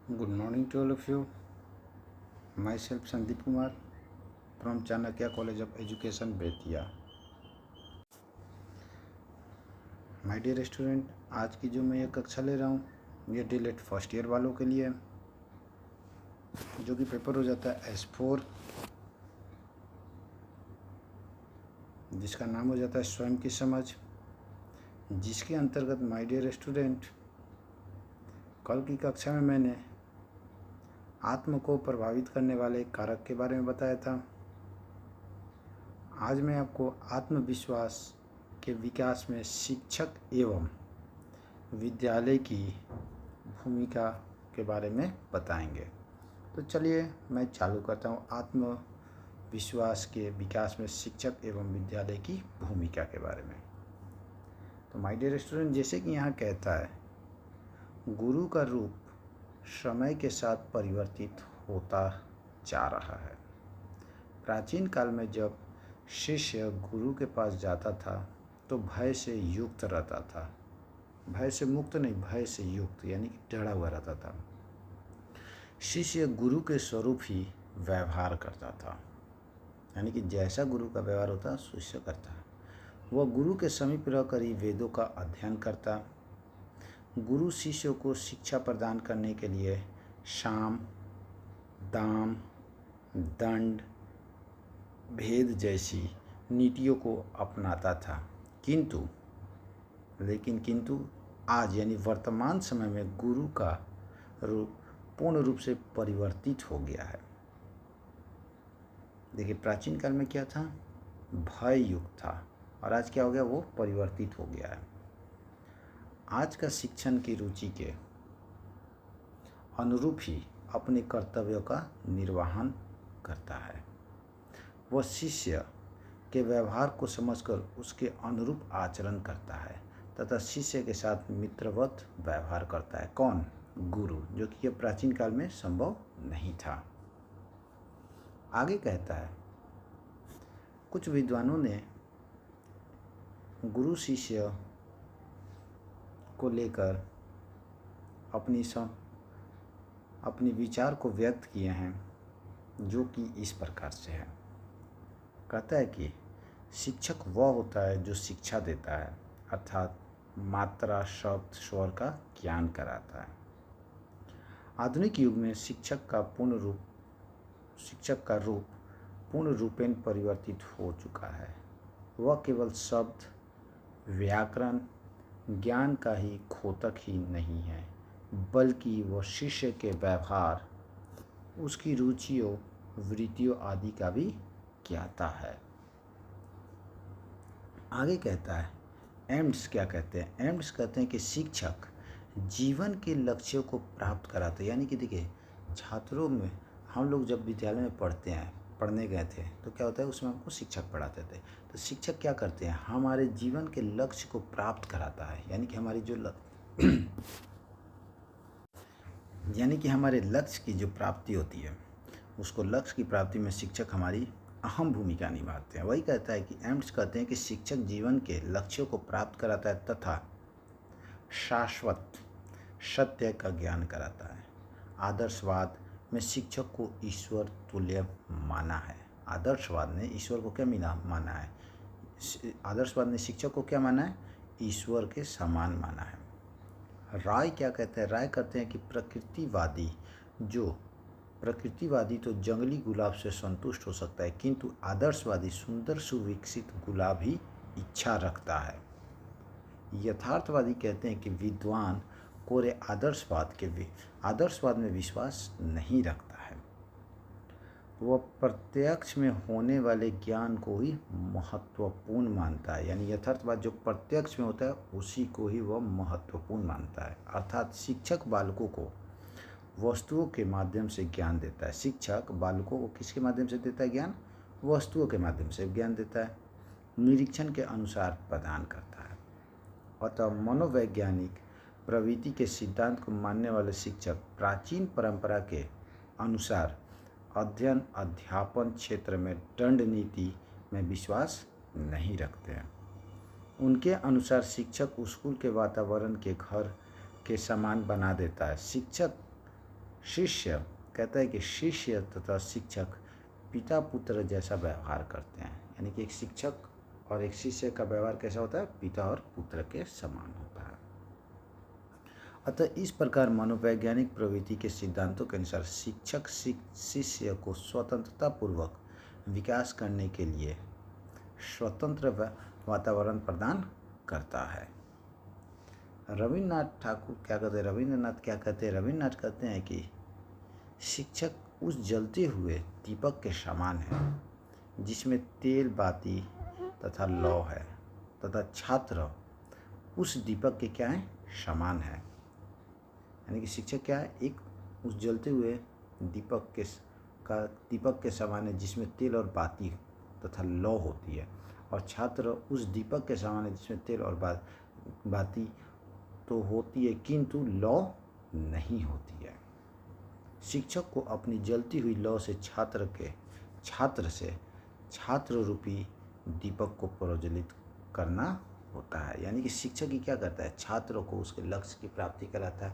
Good morning to all of you. Myself Sandeep Kumar from Chanakya College of Education, Bettiah. My dear student, आज की जो मैं ये कक्षा ले रहा हूँ ये डीलेट फर्स्ट ईयर वालों के लिए है, जो कि पेपर हो जाता है S4, जिसका नाम हो जाता है स्वयं की समझ, जिसके अंतर्गत माय डियर स्टूडेंट कल की कक्षा में मैंने आत्म को प्रभावित करने वाले कारक के बारे में बताया था। आज मैं आपको आत्मविश्वास के विकास में शिक्षक एवं विद्यालय की भूमिका के बारे में बताएंगे। तो चलिए मैं चालू करता हूँ आत्मविश्वास के विकास में शिक्षक एवं विद्यालय की भूमिका के बारे में। तो माय डियर स्टूडेंट, जैसे कि यहाँ कहता है, गुरु का रूप समय के साथ परिवर्तित होता जा रहा है। प्राचीन काल में जब शिष्य गुरु के पास जाता था तो भय से युक्त रहता था। भय से मुक्त नहीं, भय से युक्त, यानी कि डरा हुआ रहता था। शिष्य गुरु के स्वरूप ही व्यवहार करता था, यानी कि जैसा गुरु का व्यवहार होता शिष्य करता। वह गुरु के समीप रहकर ही वेदों का अध्ययन करता। गुरु शिष्यों को शिक्षा प्रदान करने के लिए साम, दाम, दंड, भेद जैसी नीतियों को अपनाता था। किंतु आज यानी वर्तमान समय में गुरु का रूप पूर्ण रूप से परिवर्तित हो गया है। देखिए, प्राचीन काल में क्या था? भय युक्त था, और आज क्या हो गया? वो परिवर्तित हो गया है। आज का शिक्षण की रुचि के अनुरूप ही अपने कर्तव्यों का निर्वहन करता है। वह शिष्य के व्यवहार को समझकर उसके अनुरूप आचरण करता है तथा शिष्य के साथ मित्रवत व्यवहार करता है। कौन? गुरु, जो कि यह प्राचीन काल में संभव नहीं था। आगे कहता है, कुछ विद्वानों ने गुरु शिष्य को लेकर अपनी विचार को व्यक्त किए हैं, जो कि इस प्रकार से है। कहता है कि शिक्षक वह होता है जो शिक्षा देता है, अर्थात मात्रा, शब्द, स्वर का ज्ञान कराता है। आधुनिक युग में शिक्षक का रूप पूर्ण रूपेण परिवर्तित हो चुका है। वह केवल शब्द, व्याकरण, ज्ञान का ही खोतक ही नहीं है, बल्कि वह शिष्य के व्यवहार, उसकी रुचियों, वृत्तियों आदि का भी ज्ञाता है। आगे कहता है, एम्स क्या कहते हैं? एम्स कहते हैं कि शिक्षक जीवन के लक्ष्यों को प्राप्त कराते हैं। यानी कि देखिए, छात्रों में हम लोग जब विद्यालय में पढ़ने गए थे तो क्या होता है, उसमें हमको शिक्षक पढ़ाते थे। तो शिक्षक क्या करते हैं? हमारे जीवन के लक्ष्य को प्राप्त कराता है। यानी कि हमारे लक्ष्य की जो प्राप्ति होती है, उसको लक्ष्य की प्राप्ति में शिक्षक हमारी अहम भूमिका निभाते हैं। वही कहता है कि एम्स कहते हैं कि शिक्षक जीवन के लक्ष्यों को प्राप्त कराता है तथा शाश्वत सत्य का ज्ञान कराता है। आदर्शवाद में शिक्षक को ईश्वर तुल्य माना है। आदर्शवाद ने ईश्वर को क्या माना है? आदर्शवाद ने शिक्षक को क्या माना है? ईश्वर के समान माना है। राय क्या कहते हैं? राय कहते हैं कि प्रकृतिवादी तो जंगली गुलाब से संतुष्ट हो सकता है, किंतु आदर्शवादी सुंदर सुविकसित गुलाब ही इच्छा रखता है। यथार्थवादी कहते हैं कि विद्वान कोरे आदर्शवाद में विश्वास नहीं रखता है। वह प्रत्यक्ष में होने वाले ज्ञान को ही महत्वपूर्ण मानता है। यानी यथार्थवाद जो प्रत्यक्ष में होता है उसी को ही वह महत्वपूर्ण मानता है। अर्थात शिक्षक बालकों को वस्तुओं के माध्यम से ज्ञान देता है। शिक्षक बालकों को किसके माध्यम से देता है ज्ञान? वस्तुओं के माध्यम से ज्ञान देता है, निरीक्षण के अनुसार प्रदान करता है। अतः मनोवैज्ञानिक प्रवृत्ति के सिद्धांत को मानने वाले शिक्षक प्राचीन परंपरा के अनुसार अध्ययन अध्यापन क्षेत्र में दंड नीति में विश्वास नहीं रखते हैं। उनके अनुसार शिक्षक स्कूल के वातावरण के घर के समान बना देता है। शिक्षक शिष्य कहता है कि शिष्य तथा शिक्षक पिता पुत्र जैसा व्यवहार करते हैं, यानी कि एक शिक्षक और एक शिष्य का व्यवहार कैसा होता है, पिता और पुत्र के समान होता है। अतः इस प्रकार मनोवैज्ञानिक प्रवृत्ति के सिद्धांतों के अनुसार शिक्षक शिष्य को स्वतंत्रता पूर्वक विकास करने के लिए स्वतंत्र वातावरण प्रदान करता है। रविन्द्रनाथ क्या कहते हैं, रविन्द्रनाथ कहते हैं कि शिक्षक उस जलते हुए दीपक के समान है जिसमें तेल बाती तथा लौ है, तथा छात्र उस दीपक के क्या है, समान है। यानी कि शिक्षक क्या है, एक उस जलते हुए दीपक के समान है जिसमें तेल और बाती तथा लौ होती है, और छात्र उस दीपक के समान है जिसमें तेल और बाती तो होती है किंतु लौ नहीं होती है। शिक्षक को अपनी जलती हुई लौ से छात्र रूपी दीपक को प्रज्वलित करना होता है। यानी कि शिक्षक ही क्या करता है, छात्रों को उसके लक्ष्य की प्राप्ति कराता है।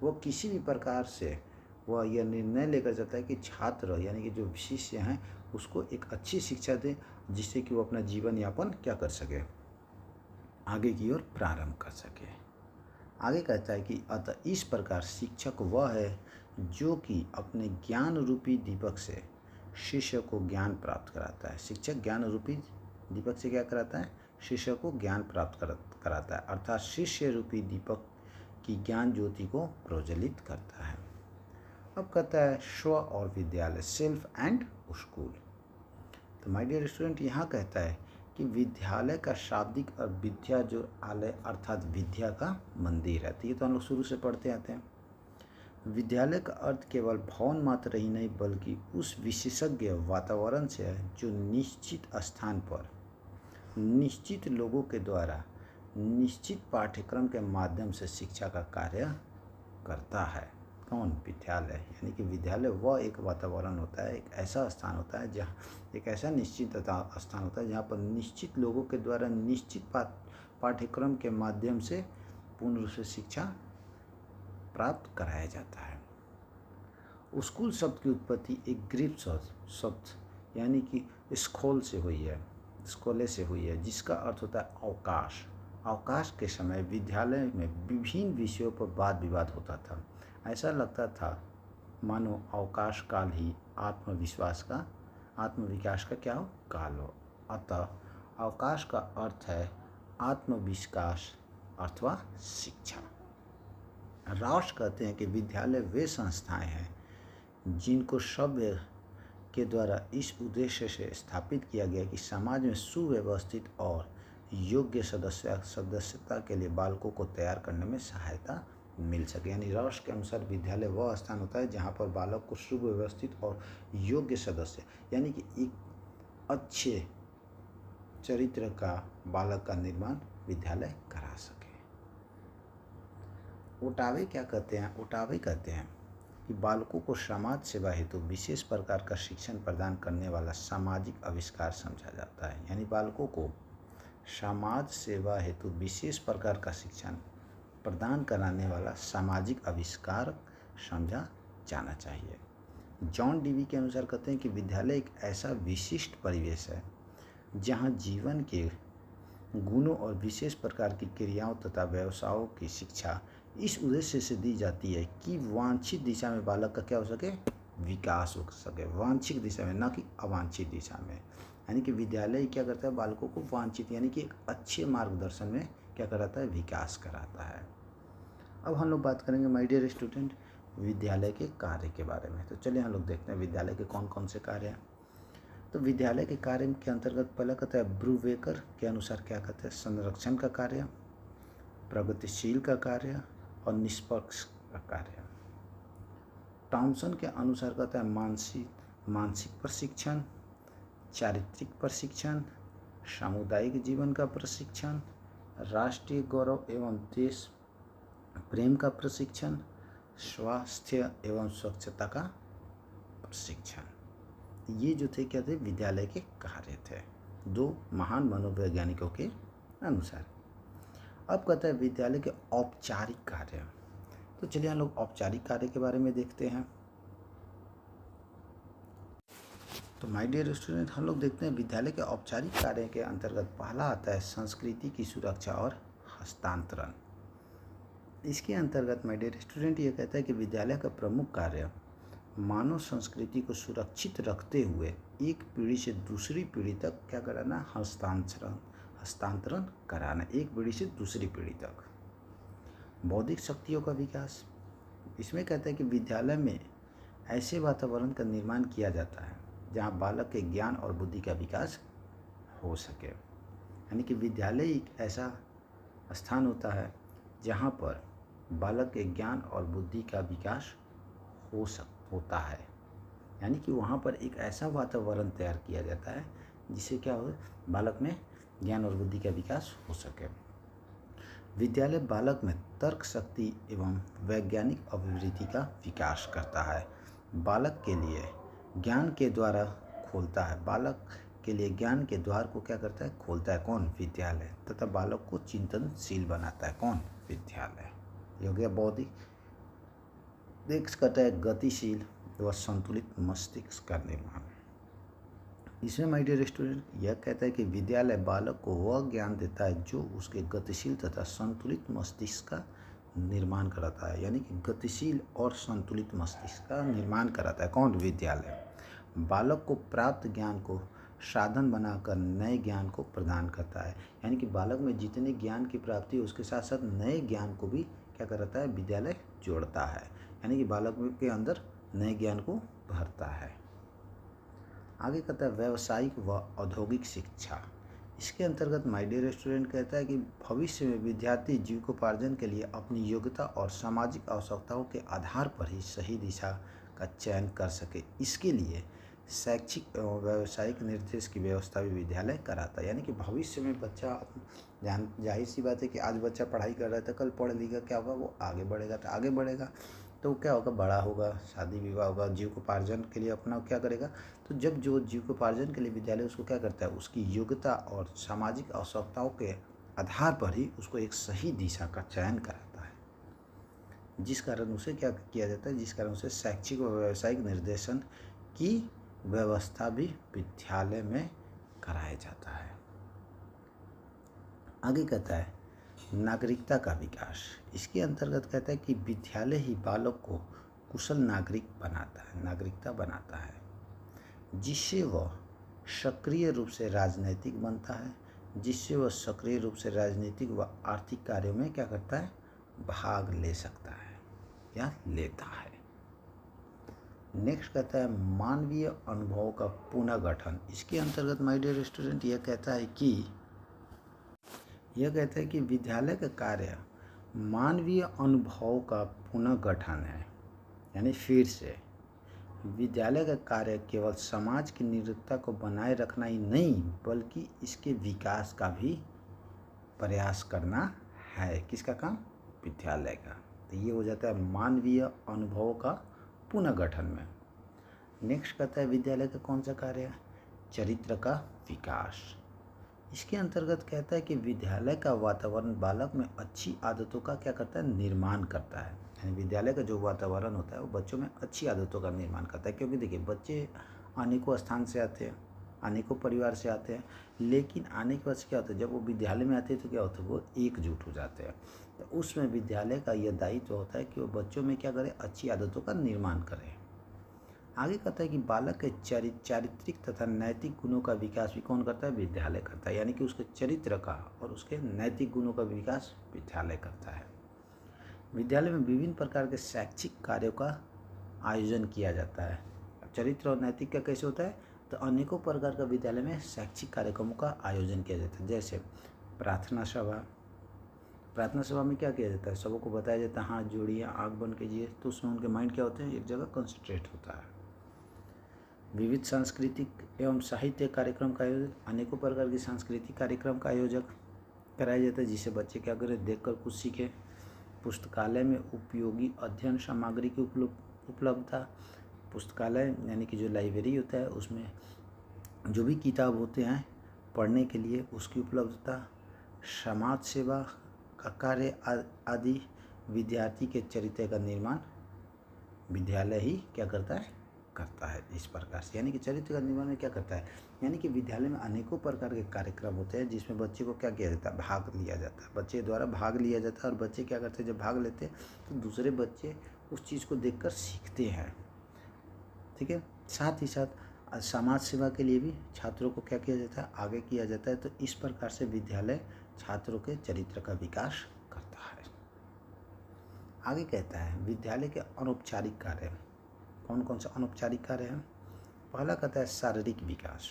वो किसी भी प्रकार से वह यह निर्णय लेकर जाता है कि छात्र यानी कि जो शिष्य हैं उसको एक अच्छी शिक्षा दे, जिससे कि वो अपना जीवन यापन क्या कर सके, आगे की ओर प्रारंभ कर सके। आगे कहता है कि अतः इस प्रकार शिक्षक वह है जो कि अपने ज्ञान रूपी दीपक से शिष्य को ज्ञान प्राप्त कराता है। शिक्षक ज्ञान रूपी दीपक से क्या कराता है, शिष्य को ज्ञान प्राप्त कराता है, अर्थात शिष्य रूपी दीपक की ज्ञान ज्योति को प्रज्वलित करता है। अब कहता है स्व और विद्यालय, सेल्फ एंड स्कूल। तो माय डियर स्टूडेंट, यहाँ कहता है कि विद्यालय का शाब्दिक और विद्या जो आलय अर्थात विद्या का मंदिर है। तो ये तो हम लोग शुरू से पढ़ते आते हैं। विद्यालय का अर्थ केवल भवन मात्र ही नहीं बल्कि उस विशेषज्ञ वातावरण से है जो निश्चित स्थान पर निश्चित लोगों के द्वारा निश्चित पाठ्यक्रम के माध्यम से शिक्षा का कार्य करता है। कौन, विद्यालय। यानी कि विद्यालय वह एक वातावरण होता है, एक ऐसा स्थान होता है जहाँ एक ऐसा निश्चित स्थान होता है जहाँ पर निश्चित लोगों के द्वारा निश्चित पाठ्यक्रम के माध्यम से पूर्ण रूप से शिक्षा प्राप्त कराया जाता है। स्कूल शब्द की उत्पत्ति एक ग्रीक शब्द यानी कि स्कूल से हुई है, स्कूले से हुई है, जिसका अर्थ होता है अवकाश। अवकाश के समय विद्यालय में विभिन्न विषयों पर वाद विवाद होता था। ऐसा लगता था मानो अवकाश काल ही आत्मविकास का क्या हो, काल हो। अतः अवकाश का अर्थ है आत्मविकास अथवा शिक्षा। राष्ट्र कहते हैं कि विद्यालय वे संस्थाएं हैं जिनको सभ्य के द्वारा इस उद्देश्य से स्थापित किया गया कि समाज में सुव्यवस्थित और योग्य सदस्यता के लिए बालकों को तैयार करने में सहायता मिल सके। यानी राष्ट्र के अनुसार विद्यालय वह स्थान होता है जहाँ पर बालक को सुव्यवस्थित और योग्य सदस्य यानी कि एक अच्छे चरित्र का बालक का निर्माण विद्यालय करा सके। ओटावे क्या कहते हैं, ओटावे कहते हैं कि बालकों को समाज सेवा हेतु विशेष प्रकार का शिक्षण प्रदान करने वाला सामाजिक आविष्कार समझा जाता है। यानी बालकों को समाज सेवा हेतु विशेष प्रकार का शिक्षण प्रदान कराने वाला सामाजिक आविष्कार समझा जाना चाहिए। जॉन डीवी के अनुसार कहते हैं कि विद्यालय एक ऐसा विशिष्ट परिवेश है जहाँ जीवन के गुणों और विशेष प्रकार की क्रियाओं तथा व्यवसायों की शिक्षा इस उद्देश्य से दी जाती है कि वांछित दिशा में बालक का क्या हो सके, विकास हो सके। वांछित दिशा में, ना कि अवांछित दिशा में। यानी कि विद्यालय क्या करता है, बालकों को वांछित यानी कि एक अच्छे मार्गदर्शन में क्या कराता है, विकास कराता है। अब हम लोग बात करेंगे माय डियर स्टूडेंट विद्यालय के कार्य के बारे में। तो चलिए हम लोग देखते हैं विद्यालय के कौन कौन से कार्य हैं। तो विद्यालय के कार्य के अंतर्गत पहला कहता है ब्रूवेकर के अनुसार क्या कहते हैं, संरक्षण का कार्य, प्रगतिशील का कार्य और निष्पक्ष का कार्य। टॉमसन के अनुसार कहता है मानसिक प्रशिक्षण, चारित्रिक प्रशिक्षण, सामुदायिक जीवन का प्रशिक्षण, राष्ट्रीय गौरव एवं देश प्रेम का प्रशिक्षण, स्वास्थ्य एवं स्वच्छता का प्रशिक्षण। ये जो थे क्या थे, विद्यालय के कार्य थे दो महान मनोवैज्ञानिकों के अनुसार। अब कहता है विद्यालय के औपचारिक कार्य। तो चलिए हम लोग औपचारिक कार्य के बारे में देखते हैं। तो माय डियर स्टूडेंट, हम लोग देखते हैं विद्यालय के औपचारिक कार्य के अंतर्गत पहला आता है संस्कृति की सुरक्षा और हस्तांतरण। इसके अंतर्गत माय डियर स्टूडेंट ये कहता है कि विद्यालय का प्रमुख कार्य मानव संस्कृति को सुरक्षित रखते हुए एक पीढ़ी से दूसरी पीढ़ी तक क्या कराना, हस्तांतरण कराना, एक पीढ़ी से दूसरी पीढ़ी तक। बौद्धिक शक्तियों का विकास, इसमें कहता है कि विद्यालय में ऐसे वातावरण का निर्माण किया जाता है जहाँ बालक के ज्ञान और बुद्धि का विकास हो सके। यानी कि विद्यालय एक ऐसा स्थान होता है जहाँ पर बालक के ज्ञान और बुद्धि का विकास होता है। यानी कि वहाँ पर एक ऐसा वातावरण तैयार किया जाता है जिससे क्या हो, बालक में ज्ञान और बुद्धि का विकास हो सके। विद्यालय बालक में तर्क शक्ति एवं वैज्ञानिक अभिवृद्धि का विकास करता है। बालक के लिए ज्ञान के द्वारा खोलता है, बालक के लिए ज्ञान के द्वार को क्या करता है, खोलता है कौन, विद्यालय। तथा बालक को चिंतनशील बनाता है कौन, विद्यालय। ये हो गया बौद्धिक। नेक्स्ट कहता है गतिशील व संतुलित मस्तिष्क का निर्माण। इसमें माय डियर स्टूडेंट यह कहता है कि विद्यालय बालक को वह ज्ञान देता है जो उसके गतिशील तथा संतुलित मस्तिष्क का निर्माण कराता है। यानी कि गतिशील और संतुलित मस्तिष्क का निर्माण कराता है कौन, विद्यालय। बालक को प्राप्त ज्ञान को साधन बनाकर नए ज्ञान को प्रदान करता है। यानी कि बालक में जितने ज्ञान की प्राप्ति है उसके साथ साथ नए ज्ञान को भी क्या करता है, विद्यालय जोड़ता है। यानी कि बालक के अंदर नए ज्ञान को भरता है। आगे कहता है व्यावसायिक व औद्योगिक शिक्षा। इसके अंतर्गत माय डियर स्टूडेंट कहता है कि भविष्य में विद्यार्थी जीविकोपार्जन के लिए अपनी योग्यता और सामाजिक आवश्यकताओं के आधार पर ही सही दिशा का चयन कर सके। इसके लिए शैक्षिक एवं व्यावसायिक निर्देश की व्यवस्था भी विद्यालय कराता है। यानी कि भविष्य में बच्चा, जाहिर सी बात है कि आज बच्चा पढ़ाई कर रहा है तो कल पढ़ लिखा क्या होगा, वो आगे बढ़ेगा। तो आगे बढ़ेगा तो क्या होगा, बड़ा होगा, शादी विवाह होगा, जीविकोपार्जन के लिए अपना क्या करेगा। तो जब जो जीविकोपार्जन के लिए विद्यालय उसको क्या करता है, उसकी योग्यता और सामाजिक आवश्यकताओं के आधार पर ही उसको एक सही दिशा का चयन कराता है, जिस कारण उसे क्या किया जाता है, जिस कारण उसे शैक्षिक व व्यावसायिक निर्देशन की व्यवस्था भी विद्यालय में कराया जाता है। आगे कहता है नागरिकता का विकास। इसके अंतर्गत कहता है कि विद्यालय ही बालक को कुशल नागरिक बनाता है, नागरिकता बनाता है, जिससे वह सक्रिय रूप से राजनीतिक बनता है, जिससे वह सक्रिय रूप से राजनीतिक व आर्थिक कार्यों में क्या करता है, भाग ले सकता है या लेता है। नेक्स्ट कहता है मानवीय अनुभवों का पुनर्गठन। इसके अंतर्गत माय डियर स्टूडेंट यह कहता है कि विद्यालय का कार्य मानवीय अनुभवों का पुनर्गठन है। यानी फिर से विद्यालय का कार्य केवल समाज की निरंतरता को बनाए रखना ही नहीं बल्कि इसके विकास का भी प्रयास करना है। किसका काम, विद्यालय का। तो ये हो जाता है मानवीय अनुभवों का पुनर्गठन में। नेक्स्ट कहता है विद्यालय का कौन सा कार्य है, चरित्र का विकास। इसके अंतर्गत कहता है कि विद्यालय का वातावरण बालक में अच्छी आदतों का क्या करता है, निर्माण करता है। यानी विद्यालय का जो वातावरण होता है वो बच्चों में अच्छी आदतों का निर्माण करता है। क्योंकि देखिए बच्चे अनेकों स्थान से आते हैं, अनेकों परिवार से आते हैं, लेकिन आने के बाद क्या होता है, जब वो विद्यालय में आते हैं तो क्या होता है, वो एकजुट हो जाते हैं। तो उसमें विद्यालय का यह दायित्व होता है कि वो बच्चों में क्या करे, अच्छी आदतों का निर्माण करे। आगे कहता है कि बालक के चारित्रिक तथा नैतिक गुणों का विकास भी कौन करता है, विद्यालय करता है। यानी कि उसके चरित्र का और उसके नैतिक गुणों का विकास विद्यालय करता है। विद्यालय में विभिन्न प्रकार के शैक्षिक कार्यों का आयोजन किया जाता है। चरित्र और नैतिक का कैसे होता है, तो अनेकों प्रकार का विद्यालय में शैक्षिक कार्यक्रमों का आयोजन किया जाता है। जैसे प्रार्थना सभा, प्रार्थना सभा में क्या किया जाता है, सबों को बताया जाता है हाथ जोड़िए, आँख बंद कीजिए, तो उसमें उनके माइंड क्या होते हैं, एक जगह कंसंट्रेट होता है। विविध सांस्कृतिक एवं साहित्य कार्यक्रम का आयोजन, अनेकों प्रकार के सांस्कृतिक कार्यक्रम का आयोजन कराया जाता है जिससे बच्चे क्या करें, देखकर कुछ सीखें। पुस्तकालय में उपयोगी अध्ययन सामग्री की उपलब्धता। पुस्तकालय यानी कि जो लाइब्रेरी होता है उसमें जो भी किताब होते हैं पढ़ने के लिए उसकी उपलब्धता। समाज सेवा का कार्य आदि विद्यार्थी के चरित्र का निर्माण विद्यालय ही क्या करता है इस प्रकार से। यानी कि चरित्र का निर्माण में क्या करता है, यानी कि विद्यालय में अनेकों प्रकार के कार्यक्रम होते हैं जिसमें बच्चे को क्या किया जाता है, भाग लिया जाता है, बच्चे द्वारा भाग लिया जाता है। और बच्चे क्या करते हैं, जब भाग लेते हैं तो दूसरे बच्चे उस चीज़ को देखकर सीखते हैं। ठीक है, साथ ही साथ समाज सेवा के लिए भी छात्रों को क्या किया जाता है, आगे किया जाता है। तो इस प्रकार से विद्यालय छात्रों के चरित्र का विकास करता है। आगे कहता है विद्यालय के अनौपचारिक कार्य। कौन कौन सा अनौपचारिक कार्य है? पहला कहता है शारीरिक विकास।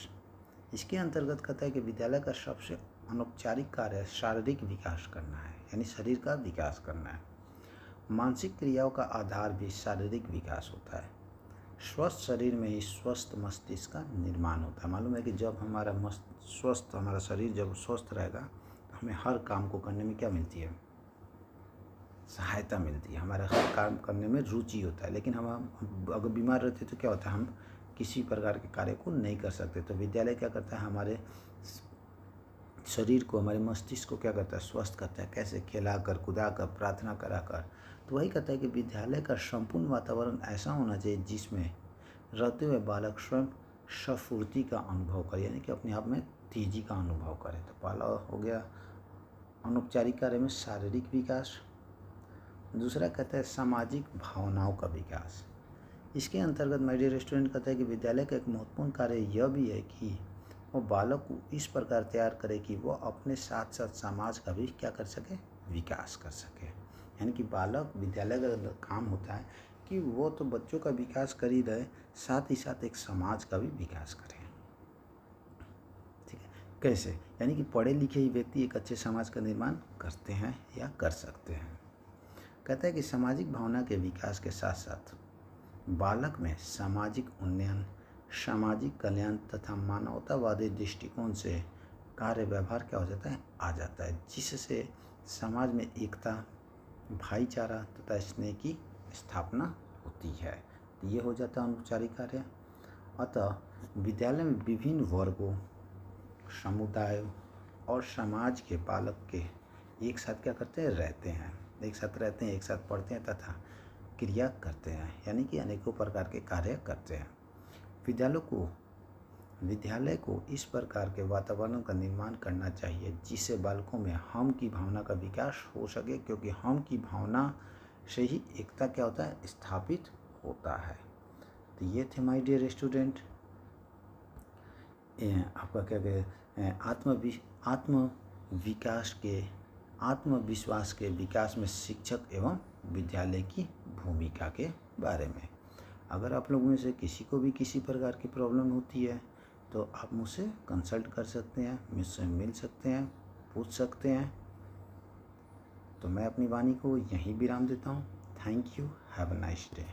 इसके अंतर्गत कहता है कि विद्यालय का सबसे अनौपचारिक कार्य शारीरिक विकास करना है, यानी शरीर का विकास करना है। मानसिक क्रियाओं का आधार भी शारीरिक विकास होता है। स्वस्थ शरीर में ही स्वस्थ मस्तिष्क का निर्माण होता है। मालूम है कि जब हमारा हमारा शरीर जब स्वस्थ रहेगा तो हमें हर काम को करने में क्या मिलती है, सहायता मिलती है, हमारा हर काम करने में रुचि होता है। लेकिन हम अगर बीमार रहते तो क्या होता है, हम किसी प्रकार के कार्य को नहीं कर सकते। तो विद्यालय क्या करता है, हमारे शरीर को, हमारे मस्तिष्क को क्या करता है, स्वस्थ करता है। कैसे? खिला कर, कुदा कर, प्रार्थना करा कर। तो वही कहता है कि विद्यालय का संपूर्ण वातावरण ऐसा होना चाहिए जिसमें रहते हुए बालक स्वयं स्फूर्ति का अनुभव करे, यानी कि अपने आप में तेजी का अनुभव करे। तो पहला हो गया अनौपचारिक कार्य में शारीरिक विकास। दूसरा कहता है सामाजिक भावनाओं का विकास। इसके अंतर्गत माय डियर स्टूडेंट कहता है कि विद्यालय का एक महत्वपूर्ण कार्य यह भी है कि वो बालक को इस प्रकार तैयार करे कि वो अपने साथ साथ समाज का भी क्या कर सके, विकास कर सके। यानी कि बालक, विद्यालय का काम होता है कि वो तो बच्चों का विकास कर ही रहे, साथ ही साथ एक समाज का भी विकास करें। ठीक है, कैसे? यानी कि पढ़े लिखे ही व्यक्ति एक अच्छे समाज का निर्माण करते हैं या कर सकते हैं। कहता है कि सामाजिक भावना के विकास के साथ साथ बालक में सामाजिक उन्नयन, सामाजिक कल्याण तथा मानवतावादी दृष्टिकोण से कार्य व्यवहार क्या हो जाता है, आ जाता है, जिससे समाज में एकता, भाईचारा तथा स्नेह की स्थापना होती है। तो ये हो जाता है अनौपचारिक कार्य। अतः विद्यालय में विभिन्न वर्गों, समुदायों और समाज के बालक के एक साथ क्या करते हैं, रहते हैं, एक साथ रहते हैं, एक साथ पढ़ते हैं तथा क्रिया करते हैं, यानी कि अनेकों प्रकार के कार्य करते हैं। विद्यालय को इस प्रकार के वातावरण का निर्माण करना चाहिए जिससे बालकों में हम की भावना का विकास हो सके, क्योंकि हम की भावना से ही एकता क्या होता है, स्थापित होता है। तो ये थे माय डियर स्टूडेंट आपका क्या कहते आत्मविश्वास के विकास में शिक्षक एवं विद्यालय की भूमिका के बारे में। अगर आप लोगों में से किसी को भी किसी प्रकार की प्रॉब्लम होती है तो आप मुझसे कंसल्ट कर सकते हैं, मुझसे मिल सकते हैं, पूछ सकते हैं। तो मैं अपनी वाणी को यहीं विराम देता हूँ। Thank you, have a nice day.